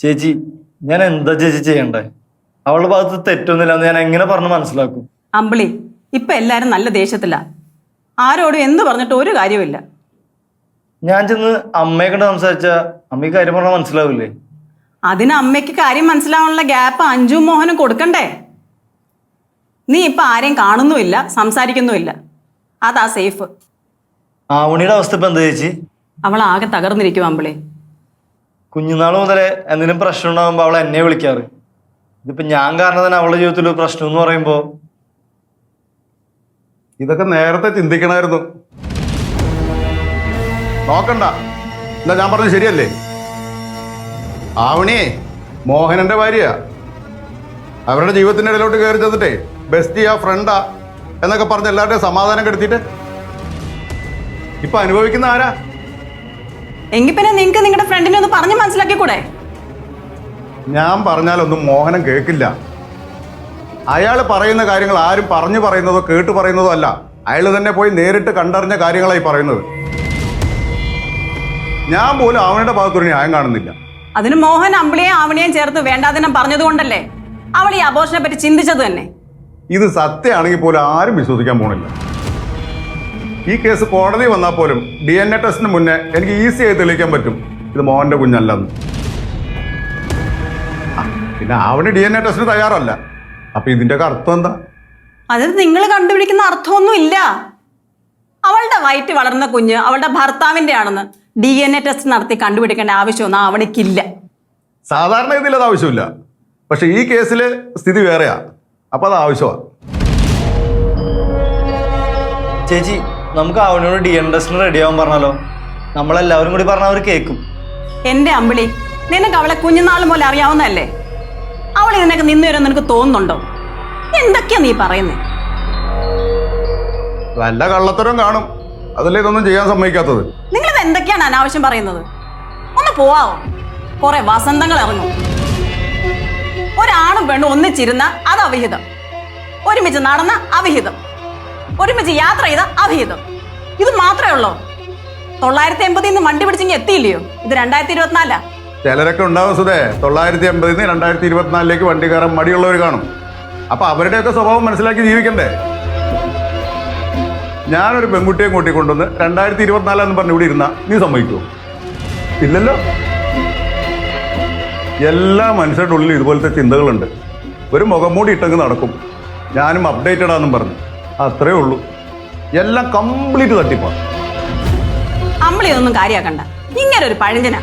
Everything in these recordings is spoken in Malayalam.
ചേച്ചി ഞാൻ എന്താ ചേച്ചി ചെയ്യണ്ടേ? അവളുടെ ഭാഗത്ത് തെറ്റൊന്നുമില്ല എന്ന് ഞാൻ എങ്ങനെ പറഞ്ഞ് മനസ്സിലാക്കും? അമ്പിളി, ഇപ്പൊ എല്ലാരും നല്ല ദേഷ്യത്തില്ല. ആരോടും എന്ത് പറഞ്ഞിട്ട് ഒരു കാര്യമില്ല. ഞാൻ ചെന്ന് അമ്മയെ കണ്ട് സംസാരിച്ച അമ്മയ്ക്ക് കാര്യം പറഞ്ഞാൽ മനസ്സിലാവില്ലേ? അതിന് അമ്മയ്ക്ക് കാര്യം മനസ്സിലാവാനുള്ള ഗ്യാപ്പ് അഞ്ജുവും മോഹനും കൊടുക്കണ്ടേ? നീ ഇപ്പൊ ആരെയും കാണുന്നുമില്ല, സംസാരിക്കുന്നുമില്ല. അതാ സേഫ്. ആവണിയുടെ അവസ്ഥ ഇപ്പൊ എന്താ ചേച്ചി? അവൾ ആകെ തകർന്നിരിക്കും അമ്പിളി. കുഞ്ഞുനാൾ മുതലേ എന്തെങ്കിലും പ്രശ്നം ഉണ്ടാകുമ്പോ അവൾ എന്നെ വിളിക്കാറ്. ഇതിപ്പോ ഞാൻ കാരണം തന്നെ അവളുടെ ജീവിതത്തിൽ ഒരു പ്രശ്നം എന്ന് പറയുമ്പോ ഇതൊക്കെ നേരത്തെ ചിന്തിക്കണമായിരുന്നു. നോക്കണ്ട, എന്താ ഞാൻ പറഞ്ഞത് ശരിയല്ലേ? ആവണിയെ മോഹനന്റെ ഭാര്യയാ. അവരുടെ ജീവിതത്തിന്റെ ഇടയിലോട്ട് കയറി ചെന്നിട്ടേ ബെസ്റ്റിയാ ഫ്രണ്ടാ എന്നൊക്കെ പറഞ്ഞ് എല്ലാവരുടെയും സമാധാനം കെടുത്തിട്ട് ഇപ്പൊ അനുഭവിക്കുന്ന ആരാ? എങ്കിൽ പിന്നെ നിങ്ങക്ക് നിങ്ങളുടെ ഫ്രണ്ടിനെ ഒന്ന് പറഞ്ഞ് മനസ്സിലാക്കിക്കൂടെ? ഞാൻ പറഞ്ഞാലൊന്നും മോഹനം കേൾക്കില്ല. അയാൾ പറയുന്ന കാര്യങ്ങൾ ആരും പറഞ്ഞു പറയുന്നതോ കേട്ട് പറയുന്നതോ അല്ല. അയാൾ തന്നെ പോയി നേരിട്ട് കണ്ടറിഞ്ഞ കാര്യങ്ങളായി പറയുന്നത്. ഞാൻ പോലും അവനുടെ ഭാഗത്തൊരു ന്യായം കാണുന്നില്ല. അതിന് മോഹൻ അമ്പിളിയെയും ആവണിയെയും ചേർത്ത് വേണ്ടാതിനം പറഞ്ഞതുകൊണ്ടല്ലേ അവൾ ഈ അബോർഷനെ പറ്റി ചിന്തിച്ചത് തന്നെ. ഇത് സത്യമാണെങ്കിൽ പോലും ആരും വിശ്വസിക്കാൻ പോണില്ല. ഈ കേസ് കോടതി വന്നാൽ പോലും DNA ടെസ്റ്റിന് മുന്നേ എനിക്ക് ഈസിയായി തെളിയിക്കാൻ പറ്റും ഇത് മോഹന്റെ കുഞ്ഞല്ലെന്ന്. പിന്നെ അവന് DNA ടെസ്റ്റിന് തയ്യാറല്ല. അപ്പൊ ഇതിന്റെയൊക്കെ അർത്ഥം എന്താ? അത് നിങ്ങൾ കണ്ടുപിടിക്കുന്ന അർത്ഥമൊന്നും ഇല്ല. അവളുടെ വയറ്റിൽ വളർന്ന കുഞ്ഞ് അവളുടെ ഭർത്താവിന്റെ ആണെന്ന് DNA ടെസ്റ്റ് നടത്തി കണ്ടുപിടിക്കേണ്ട ആവശ്യമൊന്നും അവണിക്കില്ല. സാധാരണ ഇതിൽ അത് ആവശ്യമില്ല. പക്ഷെ ഈ കേസിൽ സ്ഥിതി വേറെയാ. അപ്പൊ അത് ആവശ്യമാണ്. ചേച്ചി നമുക്ക് അവനോട് DNA ടെസ്റ്റിന് റെഡി ആവാൻ പറഞ്ഞാലോ? നമ്മളെല്ലാവരും കൂടി പറഞ്ഞാൽ അവർ കേൾക്കും. എന്റെ അമ്പിളി, നിനക്ക് അവളെ കുഞ്ഞുനാൾ പോലെ അറിയാവുന്നതല്ലേ? അവൾ ഇതിനൊക്കെ നിന്ന് വരും നിനക്ക് തോന്നുന്നുണ്ടോ? എന്തൊക്കെയാ നീ പറയുന്നേ? വല്ല കള്ളത്തരം കാണും. അതല്ലേ ഇതൊന്നും ചെയ്യാൻ സമ്മതിക്കാത്തത്. നിങ്ങളിത് എന്തൊക്കെയാണ് അനാവശ്യം പറയുന്നത്? ഒന്ന് പോവാവോ? കുറെ വസന്തങ്ങൾ ഇറങ്ങും. ഒരാണും പെണ്ണും ഒന്നിച്ചിരുന്ന അത് അവിഹിതം, ഒരുമിച്ച് നടന്ന അവിഹിതം, ഒരുമിച്ച് യാത്ര ചെയ്ത അവിഹിതം. ഇത് മാത്രമേ ഉള്ളൂ. 980 വണ്ടി പിടിച്ചെങ്കിൽ എത്തിയില്ലയോ? ഇത് 2024. ചിലരൊക്കെ ഉണ്ടാവും സുധേ. 980 2024 വണ്ടി കയറാൻ മടിയുള്ളവർ കാണും. അപ്പൊ അവരുടെയൊക്കെ സ്വഭാവം മനസ്സിലാക്കി ജീവിക്കണ്ടേ? ഞാനൊരു പെൺകുട്ടിയെ കൂട്ടിക്കൊണ്ടുവന്ന് 2024 എന്ന് പറഞ്ഞ് ഇവിടെ ഇരുന്ന നീ സമ്മതിക്കുമോ? ഇല്ലല്ലോ. എല്ലാ മനുഷ്യരുടെ ഉള്ളിൽ ഇതുപോലത്തെ ചിന്തകളുണ്ട്. ഒരു മുഖംമൂടി ഇട്ടെങ്കിൽ നടക്കും. ഞാനും അപ്ഡേറ്റഡ് ആണെന്നും പറഞ്ഞു. അത്രേ ഉള്ളൂ. എല്ലാം കംപ്ലീറ്റ് തട്ടിപ്പാ. അമ്പിളി ഒന്നും കാര്യാക്കണ്ട. ഇങ്ങനെ ഒരു പഴഞ്ചന.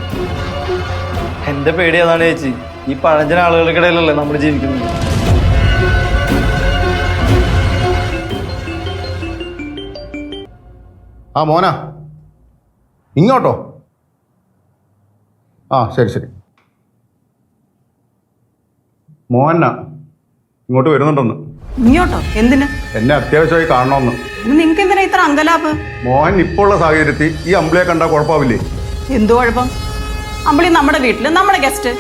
എന്റെ പേടി അതാണ് ചേച്ചി. ഈ പഴഞ്ചൻ ആളുകൾക്കിടയിലല്ലേ നമ്മൾ ജീവിക്കുന്നത്. ആ മോനാ, ഇങ്ങോട്ടോ? ആ ശരി ശരി. മോഹനാ ഇങ്ങോട്ട് വരുന്നുണ്ടെന്ന്. ഇങ്ങോട്ടോ? എന്തിന്? എന്നെ അത്യാവശ്യമായി കാണണമെന്ന്. നിങ്ങക്ക് എന്തിനാ ഇത്ര അങ്കലാപ്പ്? മോഹൻ ഇപ്പോൾ ഉള്ള സാഹചര്യത്തിൽ ഈ അമ്പിളിയെ കണ്ടാൽ കുഴപ്പമില്ലേ? എന്തു കുഴപ്പം? അമ്പിളി നമ്മുടെ വീട്ടില് നമ്മുടെ ഗസ്റ്റ്.